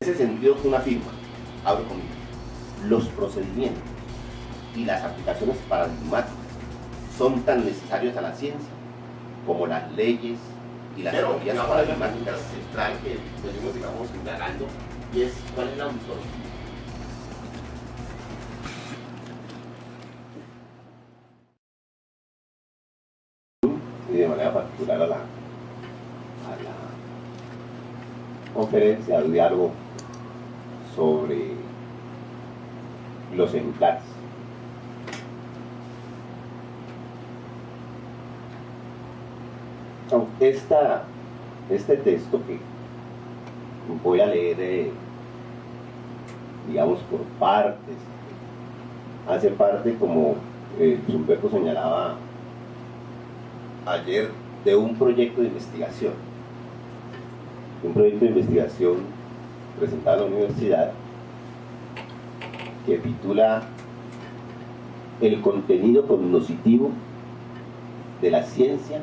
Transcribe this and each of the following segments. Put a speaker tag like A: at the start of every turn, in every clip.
A: En ese sentido, una firma, abro comillas, los procedimientos y las aplicaciones paradigmáticas son tan necesarios a la ciencia como las leyes y las teorías paradigmáticas. Central que venimos, digamos, indagando, y es cuál es la ontología. Y de manera particular a la conferencia, al diálogo sobre los ejemplares. Este texto que voy a leer, digamos, por partes, hace parte, como Humberto señalaba ayer, de un proyecto de investigación. Un proyecto de investigación presentado a la universidad que titula El contenido cognoscitivo de la ciencia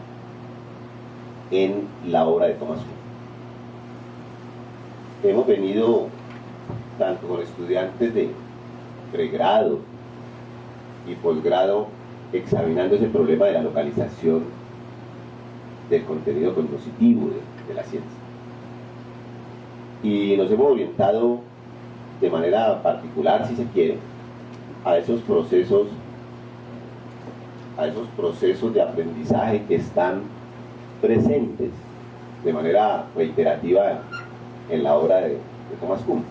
A: en la obra de Thomas Kuhn. Hemos venido, tanto con estudiantes de pregrado y posgrado, examinando ese problema de la localización del contenido cognoscitivo de la ciencia. Y nos hemos orientado de manera particular, si se quiere, a esos procesos de aprendizaje que están presentes de manera reiterativa en la obra de Thomas Kuhn.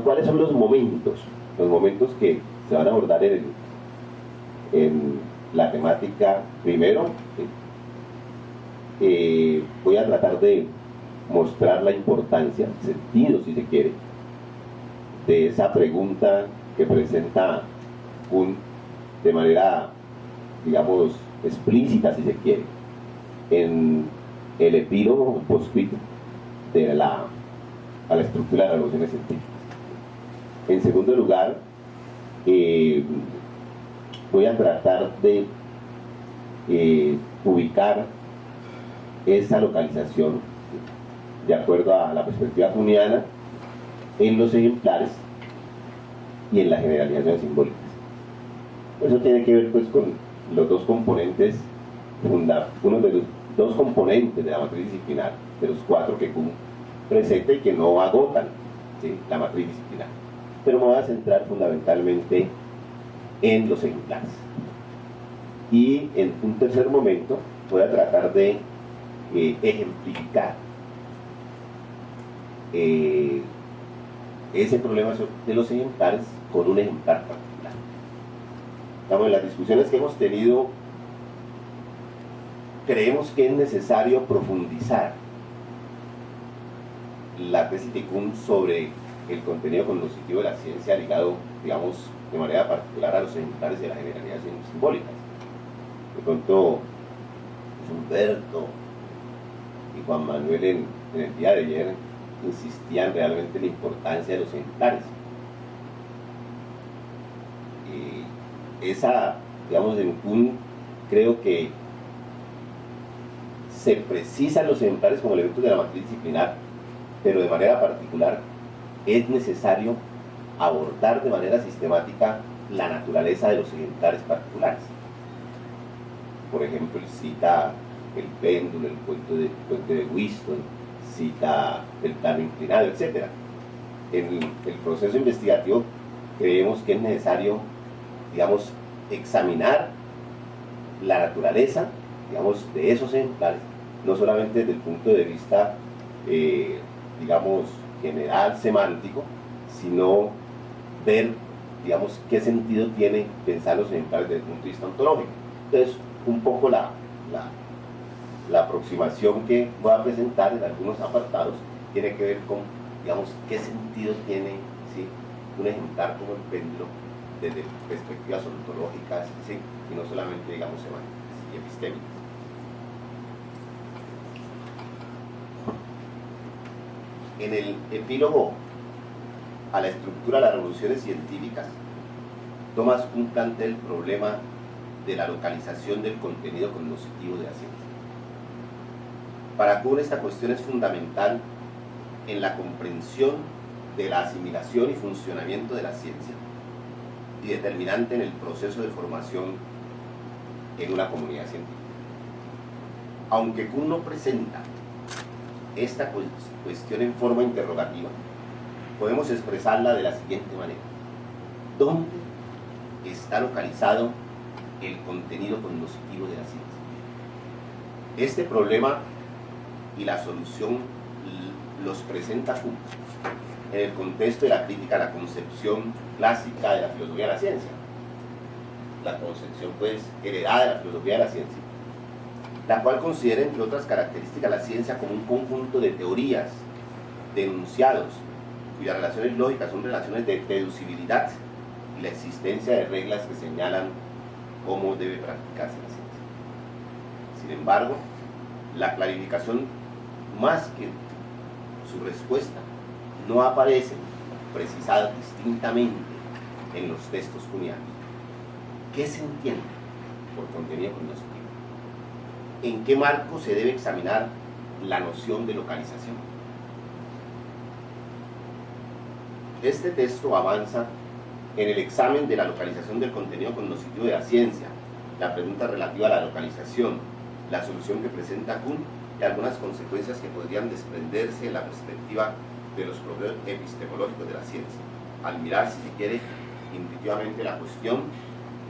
A: ¿Cuáles son los momentos que se van a abordar en la temática? Primero, voy a tratar de mostrar la importancia, el sentido, si se quiere, de esa pregunta que presenta Kuhn de manera, digamos, explícita, si se quiere, en el epílogo postscrito a la estructura de las nociones científicas. En segundo lugar, voy a tratar de ubicar esa localización de acuerdo a la perspectiva kuhniana en los ejemplares y en las generalizaciones simbólicas. Eso tiene que ver, pues, con los dos componentes uno de los dos componentes de la matriz disciplinar, de los cuatro que Kuhn presenta y que no agotan, ¿sí?, la matriz disciplinar. Pero me voy a centrar fundamentalmente en los ejemplares. Y en un tercer momento voy a tratar de ejemplificar ese problema de los ejemplares con un ejemplar particular. Estamos en las discusiones que hemos tenido. Creemos que es necesario profundizar la tesis de Kuhn sobre el contenido cognoscitivo de la ciencia ligado, digamos, de manera particular a los ejemplares de las generalidades simbólicas. De pronto, Humberto y Juan Manuel en el día de ayer insistían realmente en la importancia de los ejemplares. Digamos, en Kuhn creo que se precisan los ejemplares como elementos de la matriz disciplinar, pero de manera particular es necesario abordar de manera sistemática la naturaleza de los ejemplares particulares. Por ejemplo, él cita el péndulo, el puente de Wheatstone, cita el plano inclinado, etc. En el proceso investigativo creemos que es necesario, digamos, examinar la naturaleza, digamos, de esos ejemplares, no solamente desde el punto de vista digamos, general, semántico, sino ver, digamos, qué sentido tiene pensar los ejemplares desde el punto de vista ontológico. Entonces, un poco la aproximación que voy a presentar en algunos apartados tiene que ver con, digamos, qué sentido tiene, ¿sí?, un ejemplar como el péndulo desde perspectivas ontológicas, ¿sí?, y no solamente, digamos, semánticas y epistémicas. En el epílogo a la estructura de las revoluciones científicas, Thomas Kuhn plantea el problema de la localización del contenido cognoscitivo de la ciencia. Para Kuhn esta cuestión es fundamental en la comprensión de la asimilación y funcionamiento de la ciencia y determinante en el proceso de formación en una comunidad científica. Aunque Kuhn no presenta esta cuestión en forma interrogativa, podemos expresarla de la siguiente manera: ¿dónde está localizado el contenido cognoscitivo de la ciencia? Este problema y la solución los presenta Kuhn en el contexto de la crítica a la concepción clásica de la filosofía de la ciencia, la concepción pues heredada de la filosofía de la ciencia, la cual considera, entre otras características, la ciencia como un conjunto de teorías, de enunciados, cuyas relaciones lógicas son relaciones de deducibilidad y la existencia de reglas que señalan cómo debe practicarse la ciencia. Sin embargo, la clarificación, más que su respuesta, no aparece precisada distintamente en los textos kuhnianos. ¿Qué se entiende por contenido cognoscitivo? ¿En qué marco se debe examinar la noción de localización? Este texto avanza en el examen de la localización del contenido cognoscitivo de la ciencia, la pregunta relativa a la localización, la solución que presenta Kuhn y algunas consecuencias que podrían desprenderse en la perspectiva de los problemas epistemológicos de la ciencia, al mirar, si se quiere, intuitivamente la cuestión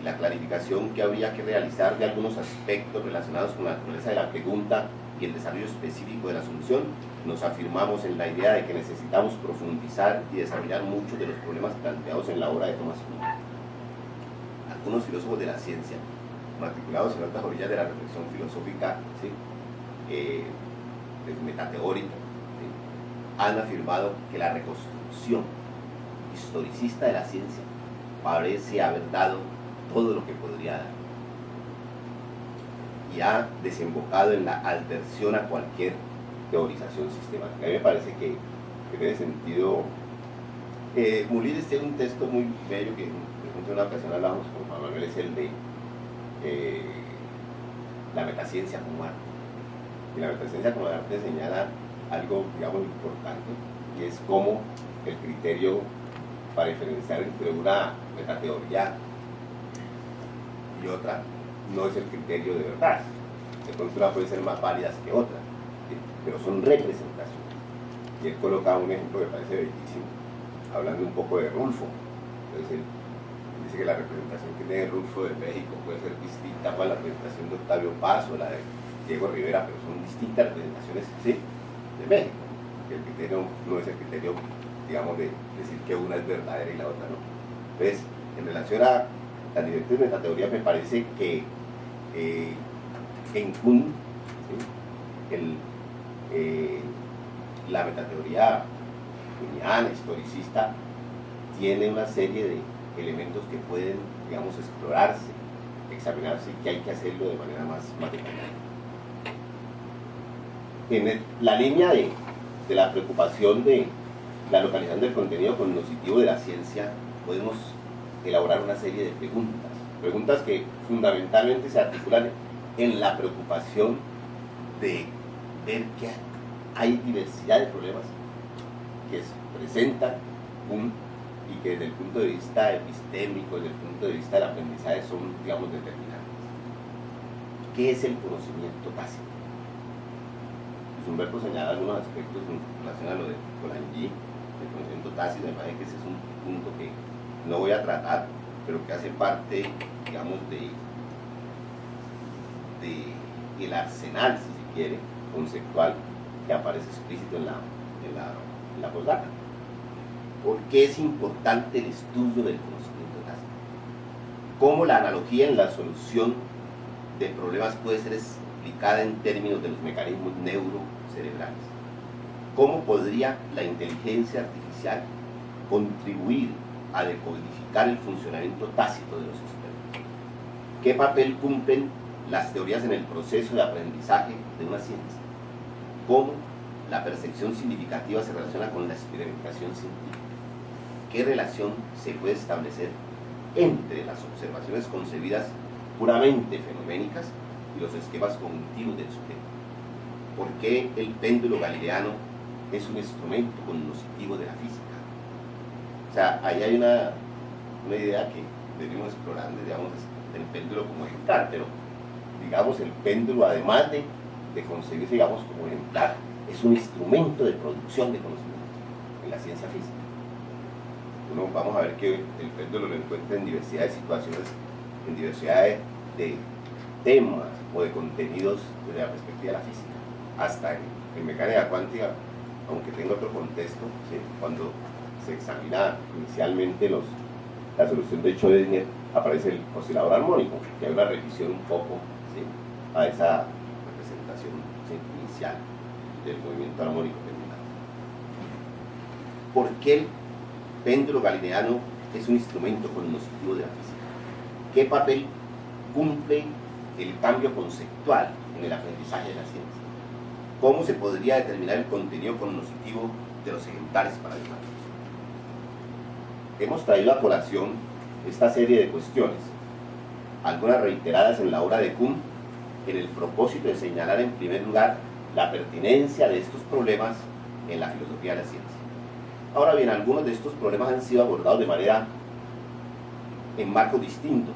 A: y la clarificación que habría que realizar de algunos aspectos relacionados con la naturaleza de la pregunta y el desarrollo específico de la solución. Nos afirmamos en la idea de que necesitamos profundizar y desarrollar muchos de los problemas planteados en la obra de Thomas Kuhn. Algunos filósofos de la ciencia, matriculados en otras orillas de la reflexión filosófica, ¿sí?, metateórica, ¿sí?, han afirmado que la reconstrucción historicista de la ciencia parece haber dado todo lo que podría dar y ha desembocado en la adversión a cualquier teorización sistemática. A mí me parece que tiene sentido. Mulíes tiene un texto muy bello que en una ocasión hablamos con Juan Manuel, es el de la metaciencia como arte. Y la metaciencia como arte señala algo, digamos, importante, y es cómo el criterio para diferenciar entre una metateoría y otra no es el criterio de verdad. De pronto una puede ser más válidas que otra, ¿sí?, pero son representaciones. Y él coloca un ejemplo que me parece bellísimo, hablando un poco de Rulfo. Entonces él dice que la representación que tiene Rulfo de México puede ser distinta para la representación de Octavio Paz o la de Diego Rivera, pero son distintas representaciones, ¿sí?, de México. Que el criterio no es el criterio, digamos, de decir que una es verdadera y la otra no. Entonces, en relación a las diferentes metateorías, me parece que en Kuhn, ¿sí?, la metateoría kuhniana, historicista, tiene una serie de elementos que pueden, digamos, explorarse, examinarse, y que hay que hacerlo de manera más detallada. En la línea de la preocupación de la localización del contenido cognoscitivo de la ciencia, podemos elaborar una serie de preguntas que fundamentalmente se articulan en la preocupación de ver que hay diversidad de problemas que se presentan y que desde el punto de vista epistémico, desde el punto de vista del aprendizaje, son, digamos, determinantes. ¿Qué es el conocimiento tácito? Humberto señala algunos aspectos en relación a lo de Polanyi, el conocimiento tácito. Me parece que ese es un punto que no voy a tratar, pero que hace parte, digamos, de el arsenal, si se quiere, conceptual que aparece explícito en la postdata. ¿Por qué es importante el estudio del conocimiento tácito? ¿Cómo la analogía en la solución de problemas puede ser explicada en términos de los mecanismos neurocerebrales? ¿Cómo podría la inteligencia artificial contribuir a decodificar el funcionamiento tácito de los expertos? ¿Qué papel cumplen las teorías en el proceso de aprendizaje de una ciencia? ¿Cómo la percepción significativa se relaciona con la experimentación científica? ¿Qué relación se puede establecer entre las observaciones concebidas puramente fenoménicas y los esquemas cognitivos del sujeto? ¿Por qué el péndulo galileano es un instrumento cognoscitivo de la física? O sea, ahí hay una idea que venimos explorando, digamos, del péndulo como ejemplar, pero digamos el péndulo, además de concebirse, digamos, como ejemplar, es un instrumento de producción de conocimiento en la ciencia física. Vamos a ver que el péndulo lo encuentra en diversidad de situaciones, en diversidad de temas o de contenidos desde la perspectiva de la física, hasta en mecánica cuántica, aunque tenga otro contexto, ¿sí? Cuando se examina inicialmente la solución de Schrödinger, aparece el oscilador armónico, que hay una revisión un poco, ¿sí?, a esa representación, ¿sí?, inicial del movimiento armónico pendular. ¿Por qué el péndulo galileano es un instrumento cognoscitivo de la física? ¿Qué papel cumple el cambio conceptual en el aprendizaje de la ciencia? ¿Cómo se podría determinar el contenido cognoscitivo de los ejemplares paradigmáticos? Hemos traído a colación esta serie de cuestiones, algunas reiteradas en la obra de Kuhn, en el propósito de señalar en primer lugar la pertinencia de estos problemas en la filosofía de la ciencia. Ahora bien, algunos de estos problemas han sido abordados de manera en marcos distintos,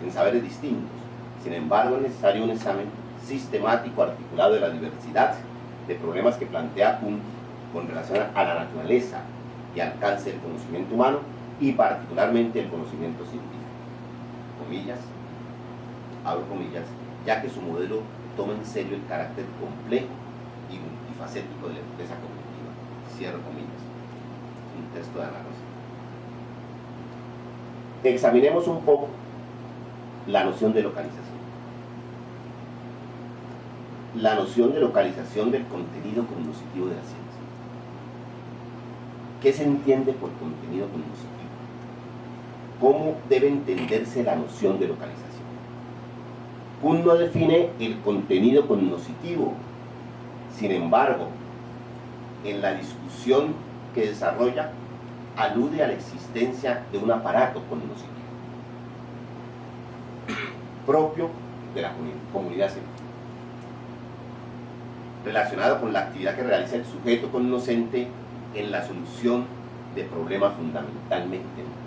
A: en saberes distintos. Sin embargo, es necesario un examen sistemático, articulado de la diversidad de problemas que plantea Kuhn con relación a la naturaleza y alcance del conocimiento humano, y particularmente el conocimiento científico. Comillas, abro comillas, ya que su modelo toma en serio el carácter complejo y multifacético de la empresa cognitiva. Cierro comillas. Un texto de Ana Rosa. Examinemos un poco la noción de localización. La noción de localización del contenido cognoscitivo de la ciencia. ¿Qué se entiende por contenido cognoscitivo? ¿Cómo debe entenderse la noción de localización? Kuhn no define el contenido cognoscitivo. Sin embargo, en la discusión que desarrolla, alude a la existencia de un aparato cognoscitivo propio de la comunidad científica, relacionado con la actividad que realiza el sujeto cognoscente en la solución de problemas fundamentalmente nuevos.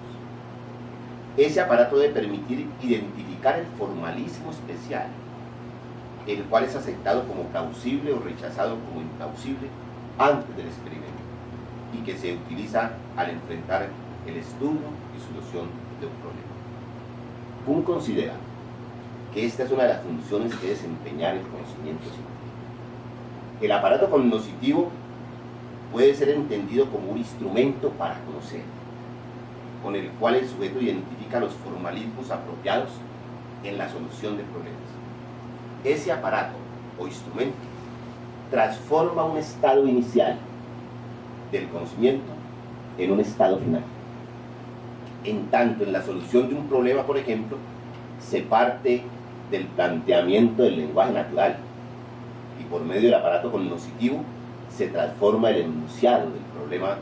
A: Ese aparato debe permitir identificar el formalismo especial, el cual es aceptado como plausible o rechazado como implausible antes del experimento, y que se utiliza al enfrentar el estudio y solución de un problema. Kuhn considera que esta es una de las funciones que desempeñar el conocimiento científico. El aparato cognoscitivo puede ser entendido como un instrumento para conocer, con el cual el sujeto identifica los formalismos apropiados en la solución de problemas. Ese aparato o instrumento transforma un estado inicial del conocimiento en un estado final. En tanto, en la solución de un problema, por ejemplo, se parte del planteamiento del lenguaje natural y por medio del aparato cognoscitivo se transforma el enunciado del problema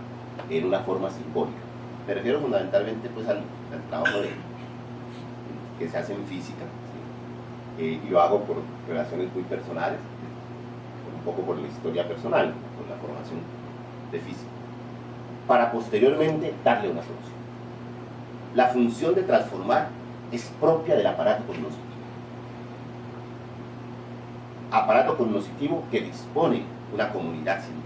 A: en una forma simbólica. Me refiero fundamentalmente pues al trabajo que se hace en física, ¿sí? Y lo hago por relaciones muy personales, un poco por la historia personal, por la formación de física, para posteriormente darle una solución. La función de transformar es propia del aparato cognoscitivo. Aparato cognoscitivo que dispone una comunidad científica.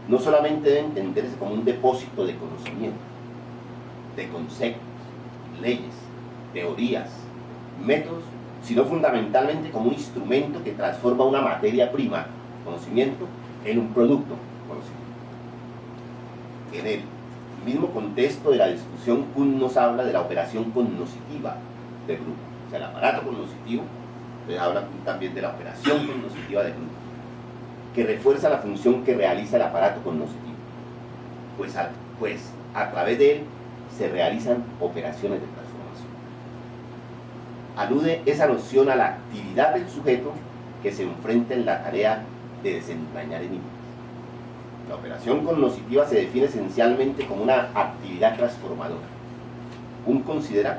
A: No solamente debe entenderse como un depósito de conocimiento, de conceptos, leyes, teorías, métodos, sino fundamentalmente como un instrumento que transforma una materia prima, conocimiento, en un producto conocido. En el mismo contexto de la discusión, Kuhn nos habla de la operación cognoscitiva del grupo, o sea, el aparato cognoscitivo. Entonces habla también de la operación cognoscitiva del grupo, que refuerza la función que realiza el aparato cognoscitivo, pues a través de él se realizan operaciones de transformación. Alude esa noción a la actividad del sujeto que se enfrenta en la tarea de desentrañar enigmas. La operación cognoscitiva se define esencialmente como una actividad transformadora. Kuhn considera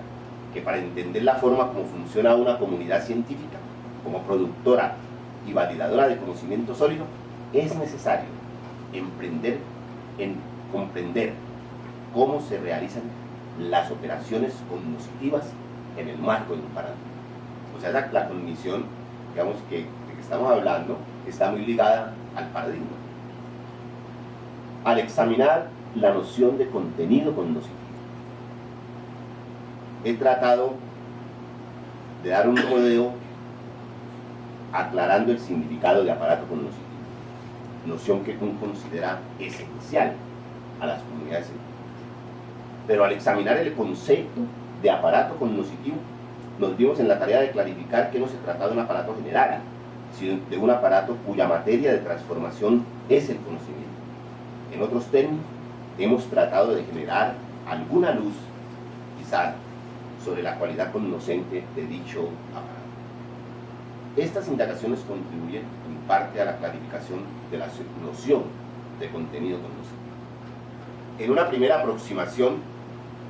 A: que para entender la forma como funciona una comunidad científica, como productora y validadora de conocimiento sólido, es necesario emprender en comprender cómo se realizan las operaciones cognoscitivas en el marco de un paradigma. O sea, la cognición, digamos, de que estamos hablando, está muy ligada al paradigma. Al examinar la noción de contenido cognoscitivo, he tratado de dar un rodeo aclarando el significado de aparato cognoscitivo, noción que Kuhn considera esencial a las comunidades científicas. Pero al examinar el concepto de aparato cognoscitivo, nos vimos en la tarea de clarificar que no se trata de un aparato general, sino de un aparato cuya materia de transformación es el conocimiento. En otros términos, hemos tratado de generar alguna luz, quizá, sobre la cualidad cognoscente de dicho aparato. Estas indagaciones contribuyen en parte a la clarificación de la noción de contenido cognoscitivo. En una primera aproximación,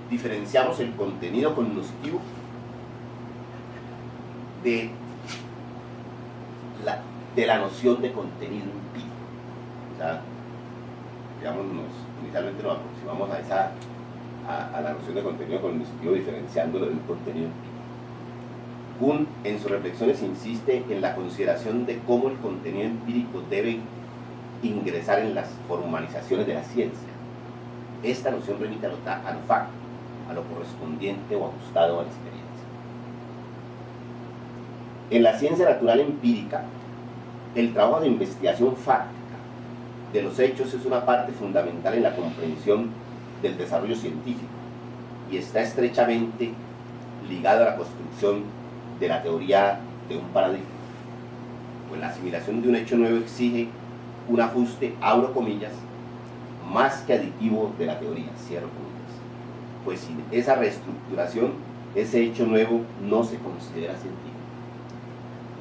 A: diferenciamos el contenido cognoscitivo de la noción de contenido empírico. O sea, digamos, inicialmente nos aproximamos a la noción de contenido cognitivo diferenciándolo del contenido empírico. Kuhn, en sus reflexiones, insiste en la consideración de cómo el contenido empírico debe ingresar en las formalizaciones de la ciencia. Esta noción remite a lo fáctico, a lo correspondiente o ajustado a la experiencia. En la ciencia natural empírica, el trabajo de investigación fáctica de los hechos es una parte fundamental en la comprensión del desarrollo científico y está estrechamente ligado a la construcción de la teoría de un paradigma. Pues la asimilación de un hecho nuevo exige un ajuste, abro comillas, más que aditivo de la teoría, cierro comillas. Pues sin esa reestructuración, ese hecho nuevo no se considera científico.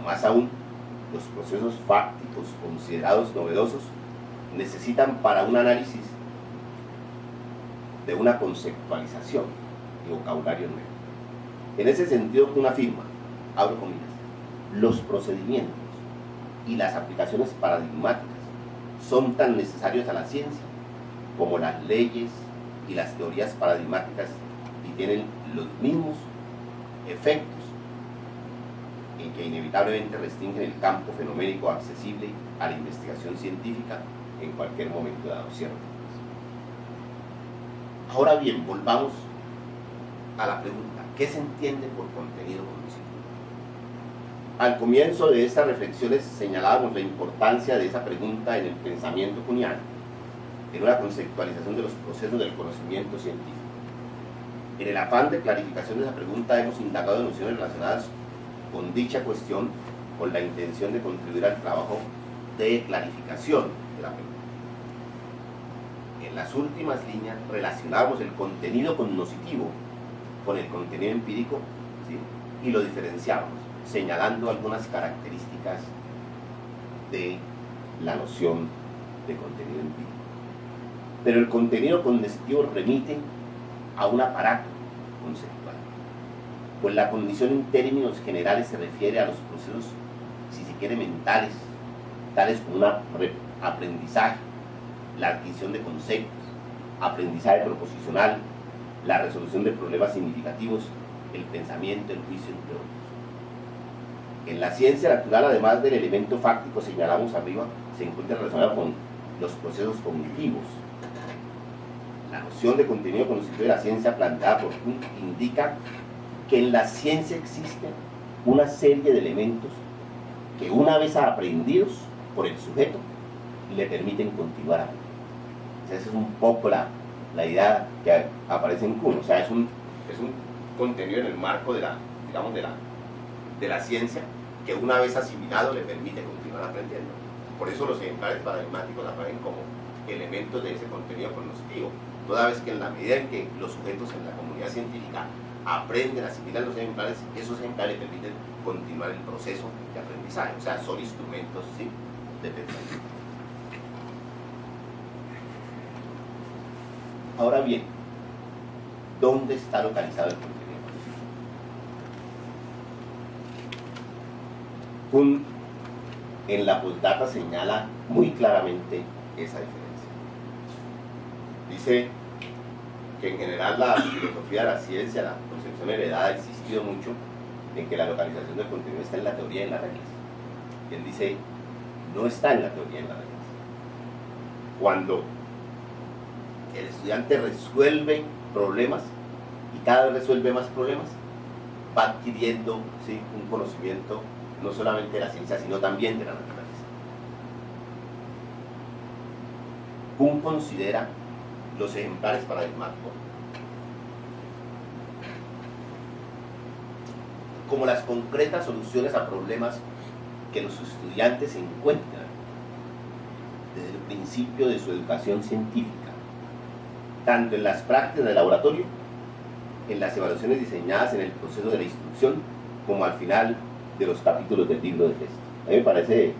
A: Más aún, los procesos fácticos considerados novedosos necesitan para un análisis de una conceptualización y vocabulario nuevo. En ese sentido, Kuhn afirma, abro comillas, los procedimientos y las aplicaciones paradigmáticas son tan necesarios a la ciencia como las leyes y las teorías paradigmáticas y tienen los mismos efectos en que inevitablemente restringen el campo fenoménico accesible a la investigación científica en cualquier momento dado, ¿cierto? Ahora bien, volvamos a la pregunta, ¿qué se entiende por contenido cognoscitivo? Al comienzo de estas reflexiones señalábamos la importancia de esa pregunta en el pensamiento kuhniano, en una conceptualización de los procesos del conocimiento científico. En el afán de clarificación de esa pregunta hemos indagado en nociones relacionadas con dicha cuestión con la intención de contribuir al trabajo de clarificación de la pregunta. En las últimas líneas relacionamos el contenido cognoscitivo con el contenido empírico, ¿sí? Y lo diferenciamos, señalando algunas características de la noción de contenido empírico. Pero el contenido cognoscitivo remite a un aparato conceptual, pues la cognición en términos generales se refiere a los procesos, si se quiere, mentales, tales como un aprendizaje, la adquisición de conceptos, aprendizaje proposicional, la resolución de problemas significativos, el pensamiento, el juicio, entre otros. En la ciencia natural, además del elemento fáctico señalamos arriba, se encuentra relacionado con los procesos cognitivos. La noción de contenido cognitivo de la ciencia planteada por Kuhn indica que en la ciencia existe una serie de elementos que, una vez aprendidos por el sujeto, le permiten continuar aprendiendo. O sea, esa es un poco la idea que aparece en Kuhn. O sea, es un contenido en el marco de digamos, de la ciencia, que una vez asimilado le permite continuar aprendiendo. Por eso los ejemplares paradigmáticos aparecen como elementos de ese contenido cognoscitivo, toda vez que en la medida en que los sujetos en la comunidad científica aprenden, asimilan los ejemplares, esos ejemplares permiten continuar el proceso de aprendizaje, o sea, son instrumentos, ¿sí?, de pensamiento. Ahora bien, ¿dónde está localizado el contenido? Kuhn en la postdata señala muy claramente esa diferencia. Dice que en general la filosofía de la ciencia, la concepción heredada, ha insistido mucho en que la localización del contenido está en la teoría y en las reglas. Y él dice, no está en la teoría y en las reglas. Cuando el estudiante resuelve problemas y cada vez resuelve más problemas, va adquiriendo, ¿sí?, un conocimiento no solamente de la ciencia, sino también de la naturaleza. Kuhn considera los ejemplares paradigmáticos como las concretas soluciones a problemas que los estudiantes encuentran desde el principio de su educación científica, tanto en las prácticas del laboratorio, en las evaluaciones diseñadas en el proceso de la instrucción, como al final de los capítulos del libro de texto. A mí me parece,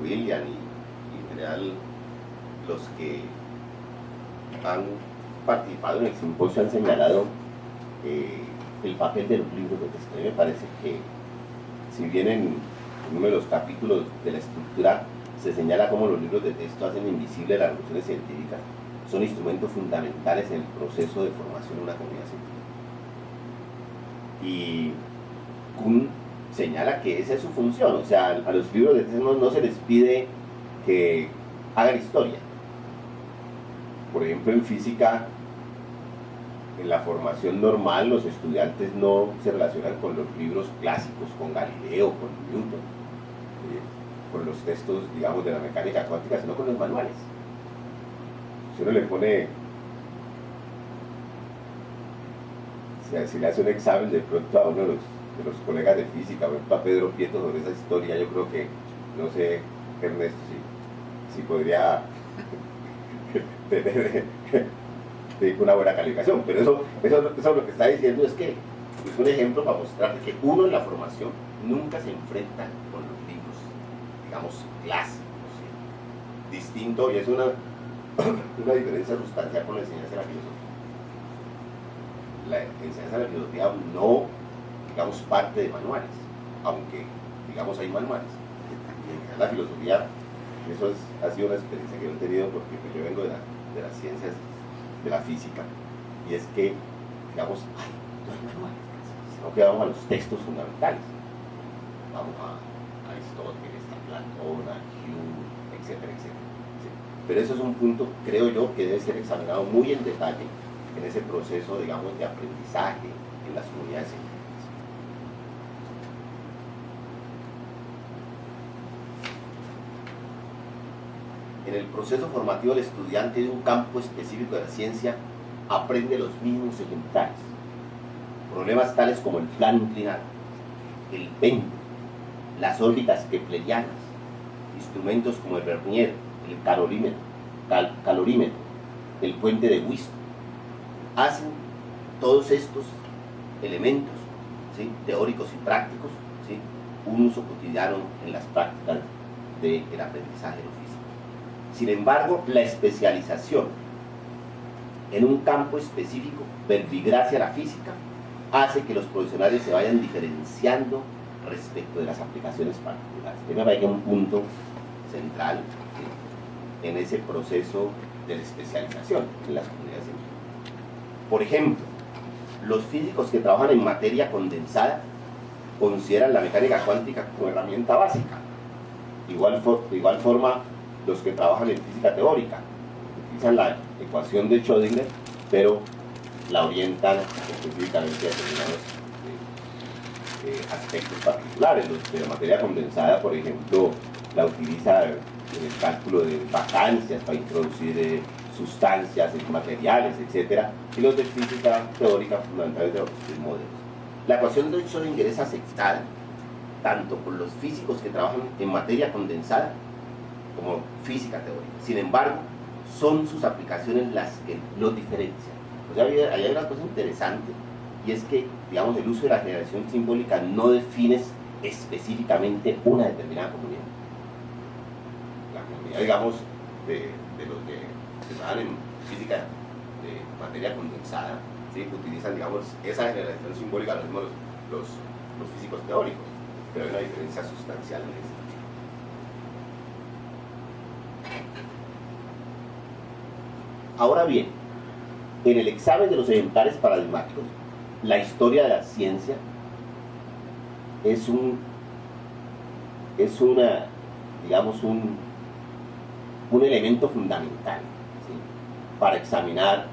A: William y en general los que han participado en el simposio han señalado el papel de los libros de texto. A mí me parece que, si bien en uno de los capítulos de la estructura se señala cómo los libros de texto hacen invisible las revoluciones científicas, son instrumentos fundamentales en el proceso de formación de una comunidad científica. Y Kuhn señala que esa es su función. O sea, a los libros de texto no se les pide que hagan historia. Por ejemplo, en física, en la formación normal, los estudiantes no se relacionan con los libros clásicos, con Galileo, con Newton, con los textos, digamos, de la mecánica cuántica, sino con los manuales. Si uno le pone, si le hace un examen de pronto a uno de los colegas de física, por ejemplo a Pedro Prieto, sobre esa historia, yo creo que, no sé, Ernesto, si podría tener una buena calificación, pero eso lo que está diciendo es que es un ejemplo para mostrar que uno en la formación nunca se enfrenta con los libros, digamos, clásicos, ¿sí? Distinto, y es una diferencia sustancial con la enseñanza de la filosofía. La enseñanza de la filosofía no, digamos, parte de manuales, aunque, digamos, hay manuales. Y en la filosofía, eso ha sido una experiencia que yo he tenido porque pues, yo vengo de las ciencias de la física, y es que, digamos, no hay manuales, sino que vamos a los textos fundamentales. Vamos a Aristóteles, a Platón, a Hume, etcétera, etcétera. ¿Sí? Pero eso es un punto, creo yo, que debe ser examinado muy en detalle en ese proceso, digamos, de aprendizaje en las comunidades científicas. En el proceso formativo, el estudiante de un campo específico de la ciencia aprende los mismos ejemplares. Problemas tales como el plano inclinado, el péndulo, las órbitas keplerianas, instrumentos como el vernier, el calorímetro, el puente de Wheeler, hacen todos estos elementos, ¿sí?, teóricos y prácticos, ¿sí?, un uso cotidiano en las prácticas del aprendizaje de lo físico. Sin embargo, la especialización en un campo específico, verbigracia a la física, hace que los profesionales se vayan diferenciando respecto de las aplicaciones particulares. Me parece que es un punto central, ¿sí?, en ese proceso de la especialización en las comunidades científicas. Por ejemplo, los físicos que trabajan en materia condensada consideran la mecánica cuántica como herramienta básica. De igual forma, los que trabajan en física teórica utilizan la ecuación de Schrödinger, pero la orientan específicamente a determinados aspectos particulares. Los de la materia condensada, por ejemplo, la utiliza en el cálculo de vacancias para introducir sustancias, materiales, etc. Y los de física teórica fundamentales de los modelos. La ecuación de Schrödinger es aceptada tanto por los físicos que trabajan en materia condensada como física teórica. Sin embargo, son sus aplicaciones las que los diferencian. O sea, ahí hay una cosa interesante, y es que, digamos, el uso de la generación simbólica no define específicamente una determinada comunidad. La comunidad, digamos, de los que trabajan en física de materia condensada, ¿sí?, utilizan, digamos, esa generación simbólica los mismos los físicos teóricos, pero hay una diferencia sustancial en eso. Ahora bien, en el examen de los ejemplares paradigmáticos, la historia de la ciencia es un elemento fundamental, ¿sí?, para examinar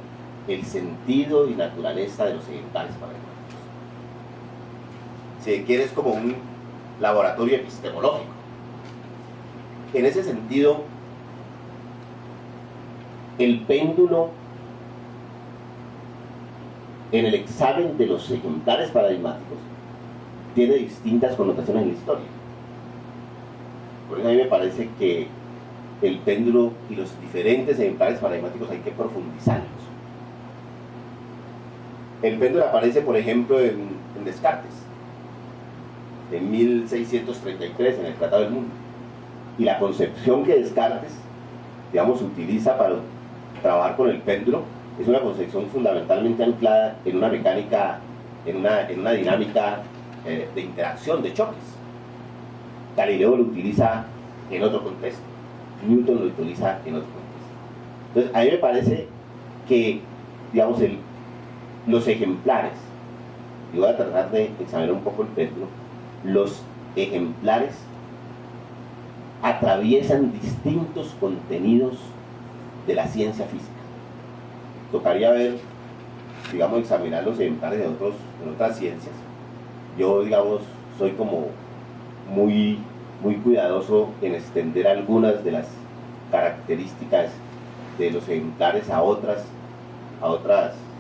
A: el sentido y naturaleza de los ejemplares paradigmáticos. Si quiere, es como un laboratorio epistemológico. En ese sentido, el péndulo en el examen de los ejemplares paradigmáticos tiene distintas connotaciones en la historia. Por eso a mí me parece que el péndulo y los diferentes ejemplares paradigmáticos hay que profundizarlos. El péndulo aparece, por ejemplo, en Descartes, en 1633, en el Tratado del Mundo. Y la concepción que Descartes, digamos, utiliza para trabajar con el péndulo es una concepción fundamentalmente anclada en una mecánica, en una dinámica de interacción, de choques. Galileo lo utiliza en otro contexto, Newton lo utiliza en otro contexto. Entonces, a mí me parece que, digamos, los ejemplares, y voy a tratar de examinar un poco el péndulo, los ejemplares atraviesan distintos contenidos de la ciencia física. Tocaría ver, digamos, examinar los ejemplares de otras ciencias. Yo, digamos, soy como muy cuidadoso en extender algunas de las características de los ejemplares a otras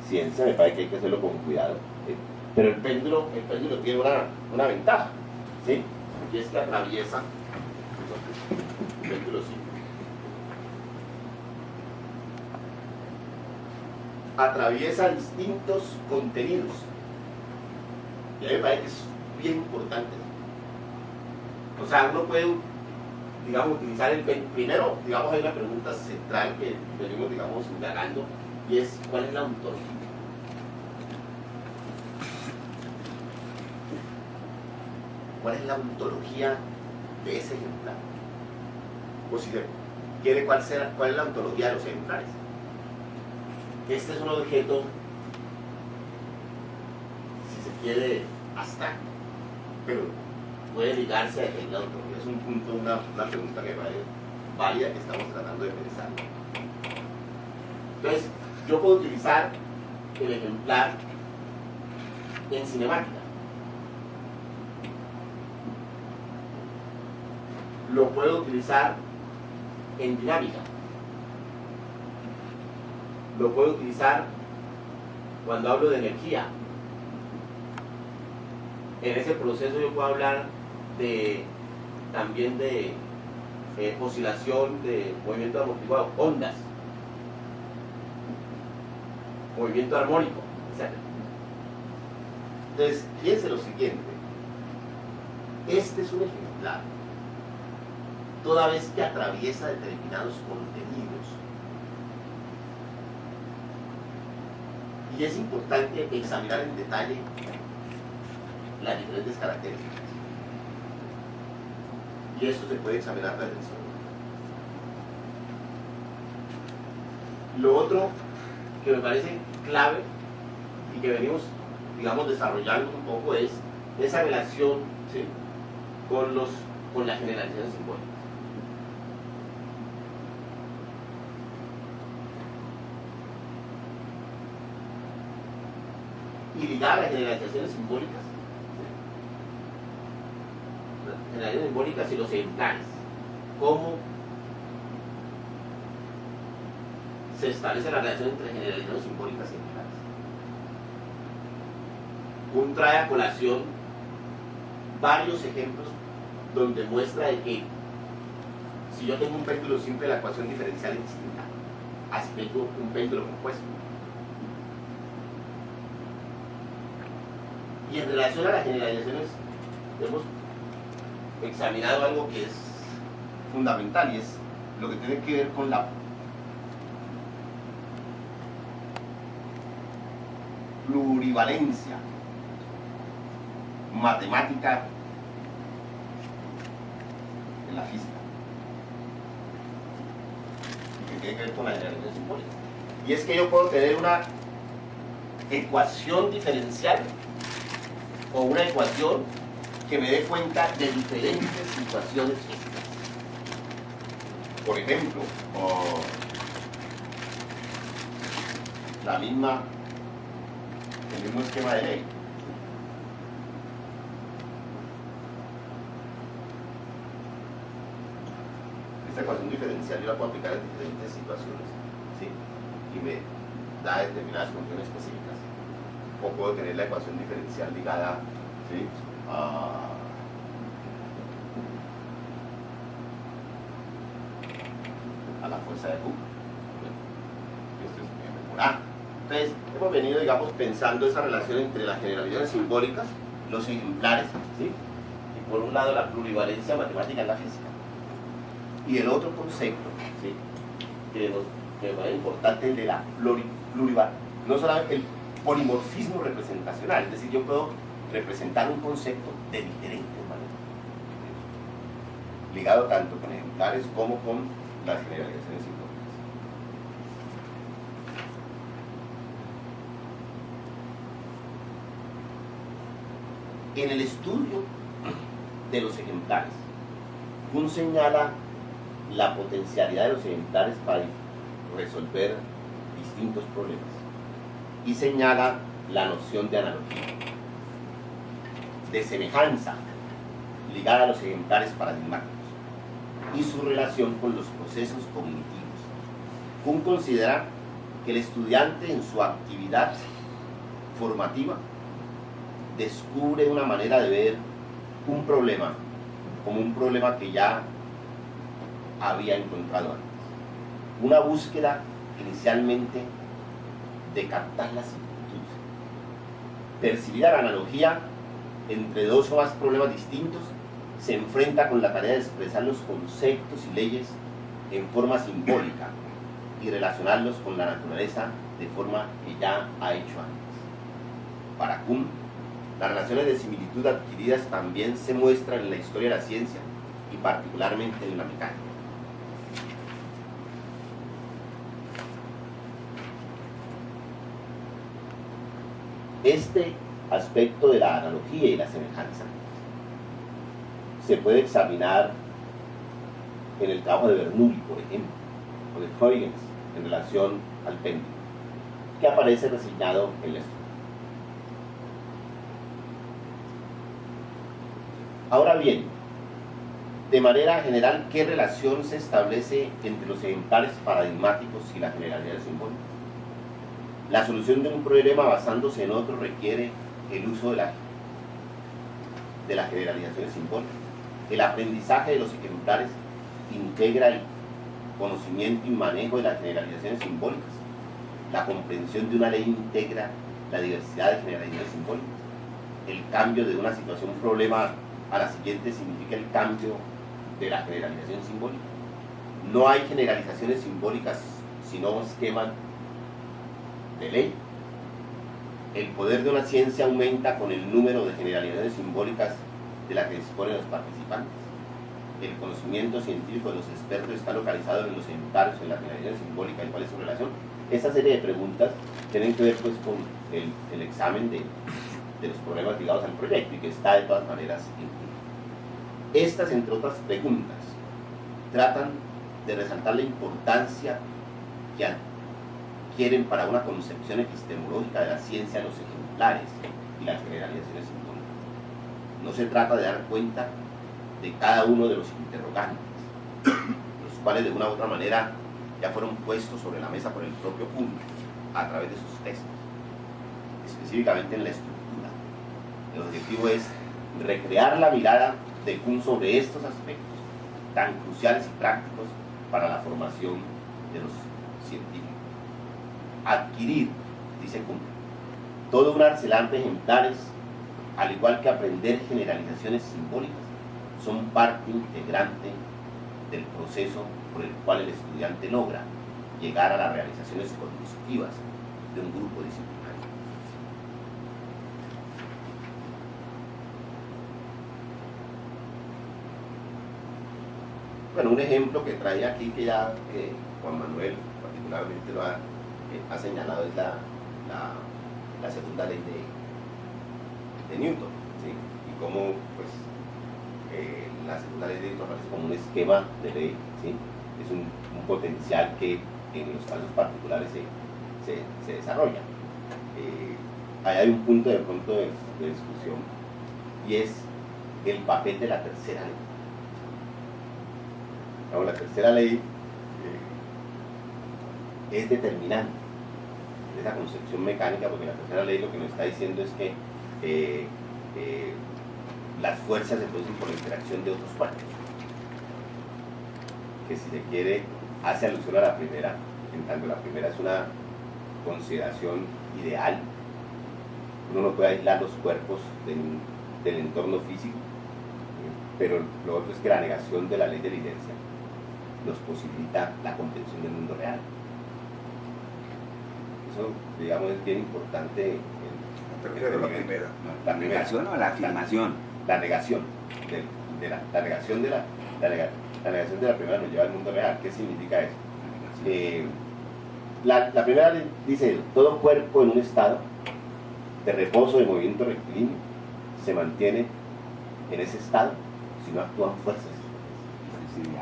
A: ciencias. Me parece que hay que hacerlo con cuidado, ¿sí? Pero el péndulo tiene una ventaja, ¿sí?, y es que atraviesa el péndulo, sí, atraviesa distintos contenidos, y a mí me parece que es bien importante. O sea, uno puede, digamos, utilizar el péndulo. Primero, digamos, hay una pregunta central que venimos, digamos, indagando, y es: ¿cuál es la ontología? ¿Cuál es la ontología de ese ejemplar? O si se quiere, ¿cuál es la ontología de los ejemplares? Este es un objeto, si se quiere, abstracto, pero puede ligarse a la ontología. Es un punto, una pregunta que parece válida, que estamos tratando de pensar. Entonces, yo puedo utilizar el ejemplar en cinemática. Lo puedo utilizar en dinámica. Lo puedo utilizar cuando hablo de energía. En ese proceso yo puedo hablar también de oscilación de movimiento amortiguado, ondas, movimiento armónico, etc. Entonces, fíjense lo siguiente: este es un ejemplar, toda vez que atraviesa determinados contenidos. Y es importante examinar en detalle las diferentes características. Y esto se puede examinar a través del sonido. Lo otro que me parece clave y que venimos, digamos, desarrollando un poco es esa relación, ¿sí?, con la generalización simbólica. Y ligar las generalizaciones simbólicas, ¿sí?, las generalizaciones simbólicas y los ejemplares, cómo se establece la relación entre generalizaciones simbólicas y ejemplares. Kuhn trae a colación varios ejemplos donde muestra de que si yo tengo un péndulo simple, la ecuación diferencial es distinta a si tengo un péndulo compuesto. Y en relación a las generalizaciones hemos examinado algo que es fundamental, y es lo que tiene que ver con la plurivalencia matemática en la física, que tiene que ver con la generalización simbólica. Y es que yo puedo tener una ecuación diferencial o una ecuación que me dé cuenta de diferentes situaciones físicas. Por ejemplo, el mismo esquema de ley. Esta ecuación diferencial yo la puedo aplicar en diferentes situaciones, ¿sí? Y me da determinadas condiciones específicas. O puedo tener la ecuación diferencial ligada, ¿sí?, a la fuerza de Hooke. Esto es por A. Entonces, hemos venido, digamos, pensando esa relación entre las generalidades simbólicas, los ejemplares, ¿sí?, y por un lado la plurivalencia matemática en la física. Y el otro concepto, ¿sí?, que es importante, el de la plurivalencia, no solamente el polimorfismo representacional, es decir, yo puedo representar un concepto de diferentes maneras, ligado tanto con ejemplares como con las generalizaciones simbólicas. En el estudio de los ejemplares, Kuhn señala la potencialidad de los ejemplares para resolver distintos problemas y señala la noción de analogía, de semejanza ligada a los ejemplares paradigmáticos y su relación con los procesos cognitivos. Kuhn considera que el estudiante en su actividad formativa descubre una manera de ver un problema como un problema que ya había encontrado antes. Una búsqueda inicialmente de captar las similitudes. Percibida la analogía entre dos o más problemas distintos, se enfrenta con la tarea de expresar los conceptos y leyes en forma simbólica y relacionarlos con la naturaleza de forma que ya ha hecho antes. Para Kuhn, las relaciones de similitud adquiridas también se muestran en la historia de la ciencia y particularmente en la mecánica. Este aspecto de la analogía y la semejanza se puede examinar en el trabajo de Bernoulli, por ejemplo, o de Huygens en relación al péndulo, que aparece reseñado en la estructura. Ahora bien, de manera general, ¿qué relación se establece entre los ejemplares paradigmáticos y las generalidades simbólicas? La solución de un problema basándose en otro requiere el uso de las generalizaciones simbólicas. El aprendizaje de los ejemplares integra el conocimiento y manejo de las generalizaciones simbólicas. La comprensión de una ley integra la diversidad de generalizaciones simbólicas. El cambio de una situación problema a la siguiente significa el cambio de la generalización simbólica. No hay generalizaciones simbólicas sino esquemas de ley. El poder de una ciencia aumenta con el número de generalidades simbólicas de las que disponen los participantes. El conocimiento científico de los expertos está localizado en los ejemplares, en la generalidad simbólica y cuál es su relación. Esta serie de preguntas tienen que ver pues con el examen de los problemas ligados al proyecto y que está de todas maneras incluido. Estas, entre otras preguntas, tratan de resaltar la importancia que adquieren para una concepción epistemológica de la ciencia los ejemplares y las generalizaciones simbólicas. No se trata de dar cuenta de cada uno de los interrogantes, los cuales de una u otra manera ya fueron puestos sobre la mesa por el propio Kuhn a través de sus textos, específicamente en la estructura. El objetivo es recrear la mirada de Kuhn sobre estos aspectos tan cruciales y prácticos para la formación de los científicos. Adquirir, dice Kuhn, todo un arsenal de ejemplares, al igual que aprender generalizaciones simbólicas, son parte integrante del proceso por el cual el estudiante logra llegar a las realizaciones cognitivas de un grupo disciplinario. Bueno, un ejemplo que trae aquí, que ya Juan Manuel particularmente lo ha señalado, es la segunda ley de Newton, ¿sí? Y cómo, pues, la segunda ley de Newton aparece como un esquema de ley, ¿sí? Es un potencial que en los casos particulares se desarrolla. Ahí hay un punto de pronto de discusión, y es el papel de la tercera ley. La tercera ley es determinante de esa concepción mecánica, porque la tercera ley lo que nos está diciendo es que las fuerzas se producen por la interacción de otros cuerpos, que si se quiere hace alusión a la primera, en tanto la primera es una consideración ideal. Uno no puede aislar los cuerpos del entorno físico, pero lo otro es que la negación de la ley de la inercia nos posibilita la comprensión del mundo real. Eso, digamos, es bien importante.
B: ¿La negación o la afirmación?
A: La negación la negación de la primera nos lleva al mundo real. ¿Qué significa eso? La primera dice: todo cuerpo en un estado de reposo, de movimiento rectilíneo, se mantiene en ese estado si no actúan fuerzas.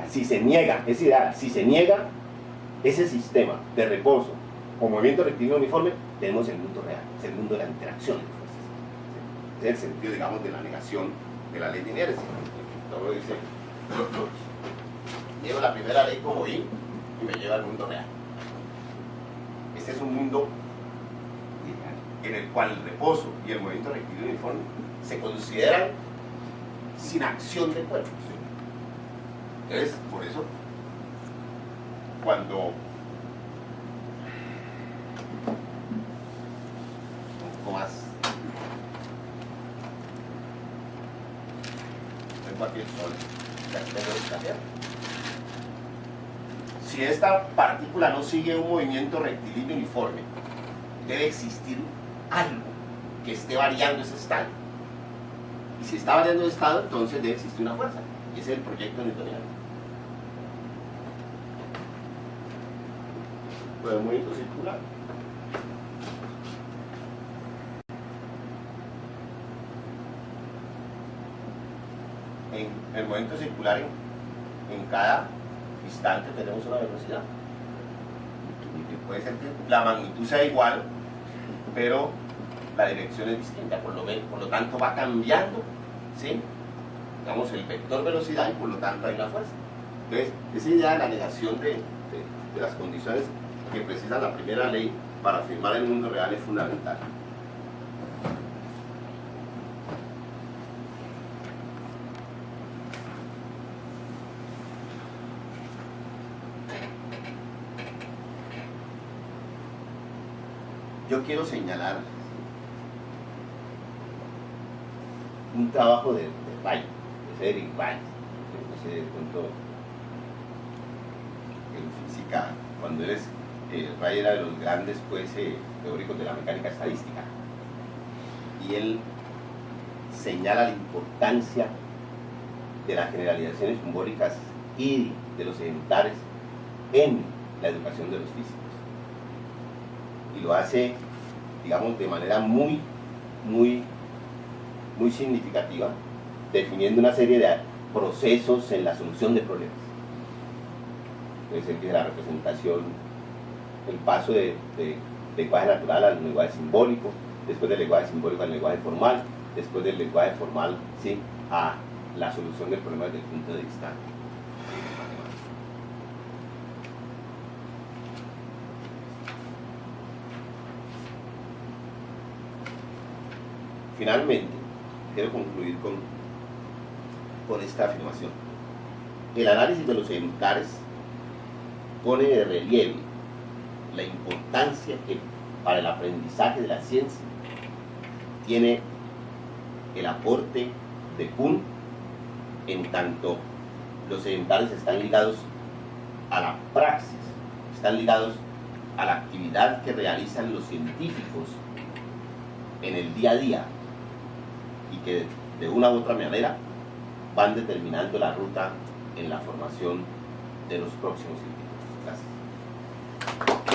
A: Si se niega, es ideal, si se niega ese sistema de reposo o movimiento rectilíneo uniforme, tenemos el mundo real, es el mundo de la interacción de fuerzas. Ese es el sentido, digamos, de la negación de la ley de inercia. Todo dice: llevo la primera ley como I y me lleva al mundo real. Este es un mundo en el cual el reposo y el movimiento rectilíneo uniforme se consideran sin acción de cuerpo. Entonces, por eso, cuando un poco más, tengo aquí el sol, si esta partícula no sigue un movimiento rectilíneo uniforme, debe existir algo que esté variando ese estado. Y si está variando el estado, entonces debe existir una fuerza. Y ese es el proyecto newtoniano. El movimiento circular. En el movimiento circular, en cada instante tenemos una velocidad. Y puede ser que la magnitud sea igual, pero la dirección es distinta, por lo tanto va cambiando, ¿sí? Digamos, el vector velocidad, y por lo tanto hay una fuerza. Entonces, esa idea de la negación de las condiciones que precisa la primera ley para afirmar el mundo real es fundamental. Yo quiero señalar un trabajo de Ray, de Frederick Ray, no sé de pronto en física, cuando él es Ray era de los grandes, pues, teóricos de la mecánica estadística, y él señala la importancia de las generalizaciones simbólicas y de los ejemplares en la educación de los físicos, y lo hace, digamos, de manera muy significativa, definiendo una serie de procesos en la solución de problemas. Entonces empieza la representación, el paso de lenguaje natural al lenguaje simbólico, después del lenguaje simbólico al lenguaje formal, después del lenguaje formal, ¿sí?, a la solución del problema desde el punto de vista matemático. Finalmente, quiero concluir con esta afirmación. El análisis de los ejemplares pone de relieve la importancia que para el aprendizaje de la ciencia tiene el aporte de Kuhn, en tanto los ejemplares están ligados a la praxis, están ligados a la actividad que realizan los científicos en el día a día y que de una u otra manera van determinando la ruta en la formación de los próximos científicos. Gracias.